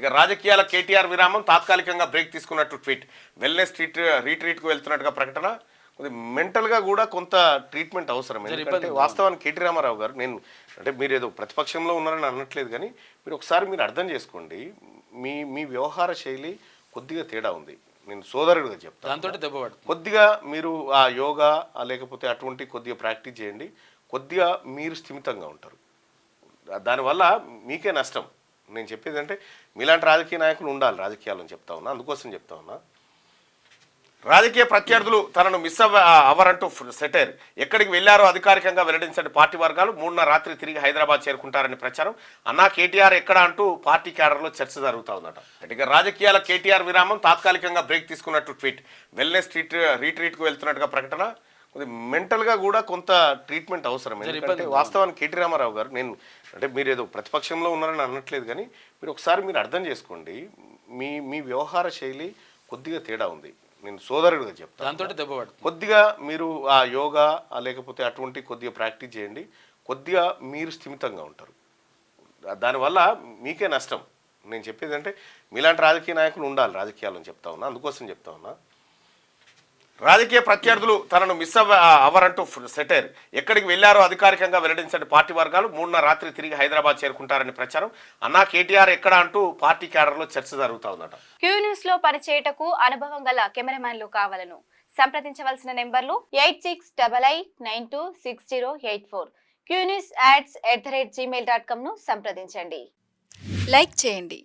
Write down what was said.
ఇక రాజకీయాల కేటీఆర్ విరామం తాత్కాలికంగా బ్రేక్ తీసుకున్నట్టు ట్వీట్. వెల్నెస్ రీట్రీట్కు వెళ్తున్నట్టుగా ప్రకటన. కొద్ది మెంటల్గా కూడా కొంత ట్రీట్మెంట్ అవసరం. ఎందుకంటే వాస్తవానికి కేటీ రామారావు గారు, నేను అంటే మీరు ఏదో ప్రతిపక్షంలో ఉన్నారని అనట్లేదు, కానీ మీరు ఒకసారి మీరు అర్థం చేసుకోండి. మీ మీ వ్యవహార శైలి కొద్దిగా తేడా ఉంది. నేను సోదరుడిగా చెప్తాను. కొద్దిగా మీరు ఆ యోగా లేకపోతే అటువంటి కొద్దిగా ప్రాక్టీస్ చేయండి. కొద్దిగా మీరు స్థిమితంగా ఉంటారు. దానివల్ల మీకే నష్టం. నేను చెప్పేది అంటే మీలాంటి రాజకీయ నాయకులు ఉండాలి రాజకీయాలని చెప్తా ఉన్నా. అందుకోసం చెప్తా ఉన్నా. రాజకీయ ప్రత్యర్థులు తనను మిస్ అవ్వరంటూ సెటైర్. ఎక్కడికి వెళ్లారో అధికారికంగా వెల్లడించిన పార్టీ వర్గాలు 3న రాత్రి తిరిగి హైదరాబాద్ చేరుకుంటారని ప్రచారం. అన్నా కేటీఆర్ ఎక్కడ అంటూ పార్టీ క్యాడర్లో చర్చ జరుగుతా ఉందట. ఇక రాజకీయాల కేటీఆర్ విరామం తాత్కాలికంగా బ్రేక్ తీసుకున్నట్టు ట్వీట్. వెల్నెస్ రీట్రీట్కు వెళ్తున్నట్టుగా ప్రకటన. కొద్ది మెంటల్గా కూడా కొంత ట్రీట్మెంట్ అవసరం. ఎందుకంటే వాస్తవానికి కేటీ రామారావు గారు, నేను అంటే మీరు ఏదో ప్రతిపక్షంలో ఉన్నారని అనట్లేదు, కానీ మీరు ఒకసారి మీరు అర్థం చేసుకోండి. మీ మీ వ్యవహార శైలి కొద్దిగా తేడా ఉంది. నేను సోదరుడిగా చెప్తాను. కొద్దిగా మీరు ఆ యోగా లేకపోతే అటువంటి కొద్దిగా ప్రాక్టీస్ చేయండి. కొద్దిగా మీరు స్థిమితంగా ఉంటారు. దానివల్ల మీకే నష్టం. నేను చెప్పేది అంటే మీలాంటి రాజకీయ నాయకులు ఉండాలి రాజకీయాలని చెప్తా ఉన్నా. అందుకోసం చెప్తా ఉన్నా. రాజకీయ ప్రత్యర్థులు తనను మిస్ అవ్వరంటూ సెటైర్. ఎక్కడికి వెళ్లారో అధికారికంగా వెల్లడించిన పార్టీ వర్గాలు 3న రాత్రి తిరిగి హైదరాబాద్ చేరుకుంటారని ప్రచారం. అన్నా కేటీఆర్ ఎక్కడ అంటూ పార్టీ క్యాడర్లో చర్చ జరుగుతా ఉందట. క్యూ న్యూస్ లో పనిచేయటకు అనుభవం గల కెమెరామెన్లు కావాలను సంప్రదించవలసిన నెంబర్లు 8688926084. qnewsads@gmail.com ను సంప్రదించండి. లైక్ చేయండి.